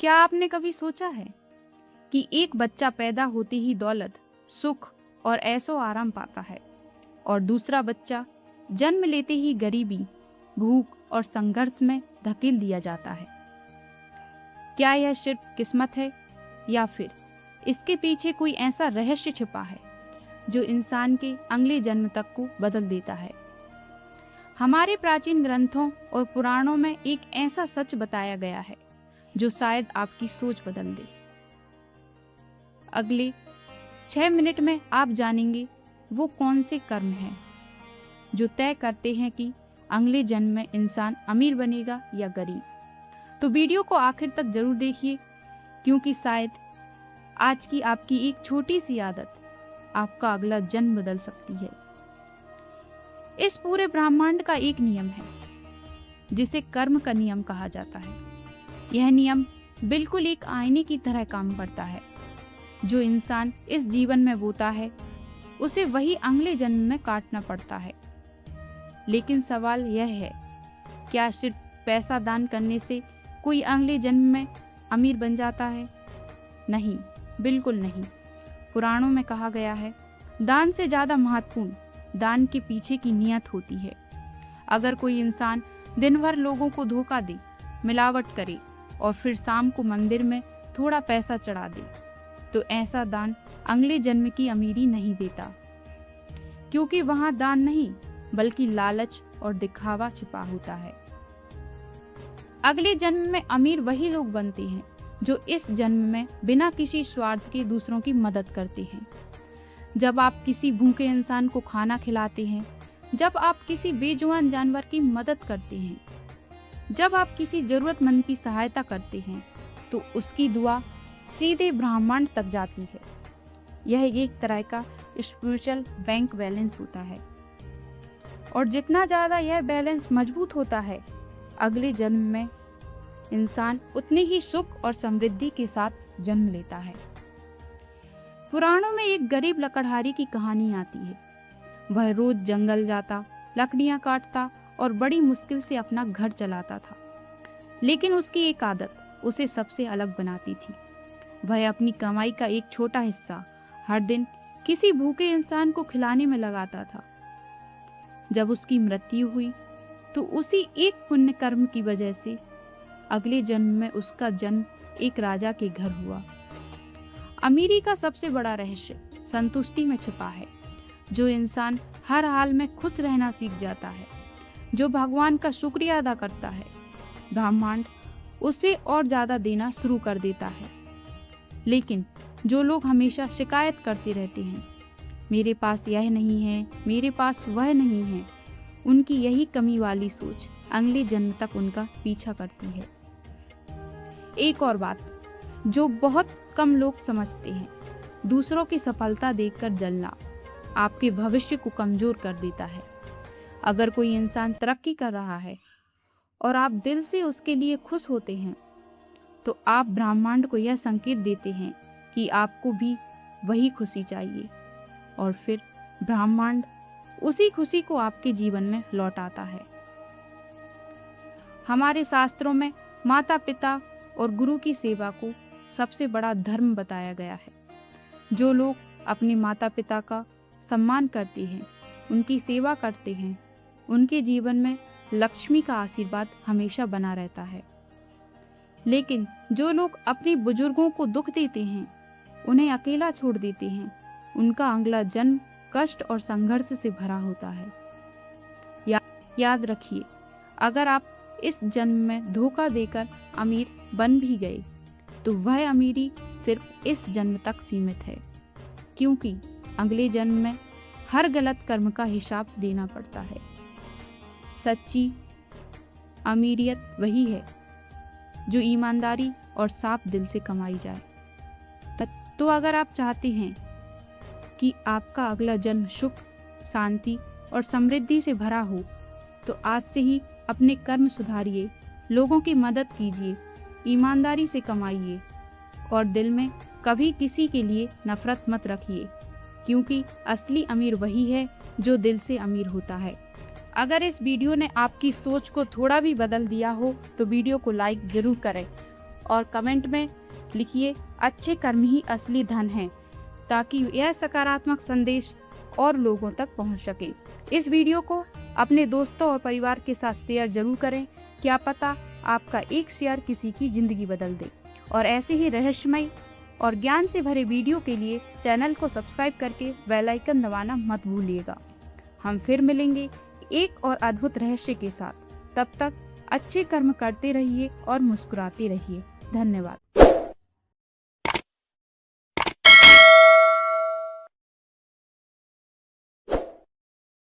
क्या आपने कभी सोचा है कि एक बच्चा पैदा होते ही दौलत, सुख और ऐशो आराम पाता है और दूसरा बच्चा जन्म लेते ही गरीबी, भूख और संघर्ष में धकेल दिया जाता है? क्या यह सिर्फ किस्मत है या फिर इसके पीछे कोई ऐसा रहस्य छिपा है जो इंसान के अगले जन्म तक को बदल देता है? हमारे प्राचीन ग्रंथों और पुराणों में एक ऐसा सच बताया गया है जो शायद आपकी सोच बदल दे। अगले 6 मिनट में आप जानेंगे वो कौन से कर्म हैं जो तय करते हैं कि अगले जन्म में इंसान अमीर बनेगा या गरीब। तो वीडियो को आखिर तक जरूर देखिए, क्योंकि शायद आज की आपकी एक छोटी सी आदत आपका अगला जन्म बदल सकती है। इस पूरे ब्रह्मांड का एक नियम है जिसे कर्म का नियम कहा जाता है। यह नियम बिल्कुल एक आईने की तरह काम करता है। जो इंसान इस जीवन में बोता है उसे वही अगले जन्म में काटना पड़ता है। लेकिन सवाल यह है, क्या सिर्फ पैसा दान करने से कोई अगले जन्म में अमीर बन जाता है? नहीं, बिल्कुल नहीं। पुराणों में कहा गया है, दान से ज्यादा महत्वपूर्ण दान के पीछे की नियत होती है। अगर कोई इंसान दिन भर लोगों को धोखा दे, मिलावट करे और फिर शाम को मंदिर में थोड़ा पैसा चढ़ा दे, तो ऐसा दान अगले जन्म की अमीरी नहीं देता, क्योंकि वहां दान नहीं बल्कि लालच और दिखावा छिपा होता है। अगले जन्म में अमीर वही लोग बनते हैं जो इस जन्म में बिना किसी स्वार्थ के दूसरों की मदद करते हैं। जब आप किसी भूखे इंसान को खाना खिलाते हैं, जब आप किसी बेजुबान जानवर की मदद करते हैं, जब आप किसी जरूरतमंद की सहायता करते हैं, तो उसकी दुआ सीधे ब्रह्मांड तक जाती है। यह एक तरह का स्पिरिचुअल बैंक बैलेंस होता है, और जितना ज़्यादा यह बैलेंस मजबूत होता है, अगले जन्म में इंसान उतनी ही सुख और समृद्धि के साथ जन्म लेता है। पुराणों में एक गरीब लकड़हारी की कहानी आती है। वह रोज जंगल जाता, लकड़ियां काटता और बड़ी मुश्किल से अपना घर चलाता था। लेकिन उसकी एक आदत उसे सबसे अलग बनाती थी। वह अपनी कमाई का एक छोटा हिस्सा हर दिन किसी भूखे इंसान को खिलाने में लगाता था। जब उसकी मृत्यु हुई तो उसी एक पुण्य कर्म की वजह से अगले जन्म में उसका जन्म एक राजा के घर हुआ। अमीरी का सबसे बड़ा रहस्य संतुष्टि में छिपा है। जो इंसान हर हाल में खुश रहना सीख जाता है, जो भगवान का शुक्रिया अदा करता है, ब्रह्मांड उसे और ज्यादा देना शुरू कर देता है। लेकिन जो लोग हमेशा शिकायत करते रहते हैं, मेरे पास यह नहीं है, मेरे पास वह नहीं है, उनकी यही कमी वाली सोच अगले जन्म तक उनका पीछा करती है। एक और बात जो बहुत कम लोग समझते हैं, दूसरों की सफलता देखकर जलना आपके भविष्य को कमजोर कर देता है। अगर कोई इंसान तरक्की कर रहा है और आप दिल से उसके लिए खुश होते हैं, तो आप ब्रह्मांड को यह संकेत देते हैं कि आपको भी वही खुशी चाहिए, और फिर ब्रह्मांड उसी खुशी को आपके जीवन में लौटाता है। हमारे शास्त्रों में माता पिता और गुरु की सेवा को सबसे बड़ा धर्म बताया गया है। जो लोग अपने माता पिता का सम्मान करते हैं, उनकी सेवा करते हैं, उनके जीवन में लक्ष्मी का आशीर्वाद हमेशा बना रहता है। लेकिन जो लोग अपने बुजुर्गों को दुख देते हैं, उन्हें अकेला छोड़ देते हैं, उनका अगला जन्म कष्ट और संघर्ष से भरा होता है। याद रखिए, अगर आप इस जन्म में धोखा देकर अमीर बन भी गए, तो वह अमीरी सिर्फ इस जन्म तक सीमित है, क्योंकि अगले जन्म में हर गलत कर्म का हिसाब देना पड़ता है। सच्ची अमीरियत वही है जो ईमानदारी और साफ दिल से कमाई जाए। तो अगर आप चाहते हैं कि आपका अगला जन्म सुख, शांति और समृद्धि से भरा हो, तो आज से ही अपने कर्म सुधारिए, लोगों की मदद कीजिए, ईमानदारी से कमाइए और दिल में कभी किसी के लिए नफरत मत रखिए, क्योंकि असली अमीर वही है जो दिल से अमीर होता है। अगर इस वीडियो ने आपकी सोच को थोड़ा भी बदल दिया हो तो वीडियो को लाइक जरूर करें और कमेंट में लिखिए अच्छे कर्म ही असली धन है, ताकि यह सकारात्मक संदेश और लोगों तक पहुंच सके। इस वीडियो को अपने दोस्तों और परिवार के साथ शेयर जरूर करें। क्या पता आपका एक शेयर किसी की जिंदगी बदल दे। और ऐसे ही रहस्यमय और ज्ञान से भरे वीडियो के लिए चैनल को सब्सक्राइब करके बेल आइकन दबाना मत भूलिएगा। हम फिर मिलेंगे एक और अद्भुत रहस्य के साथ। तब तक अच्छे कर्म करते रहिए और मुस्कुराते रहिए। धन्यवाद।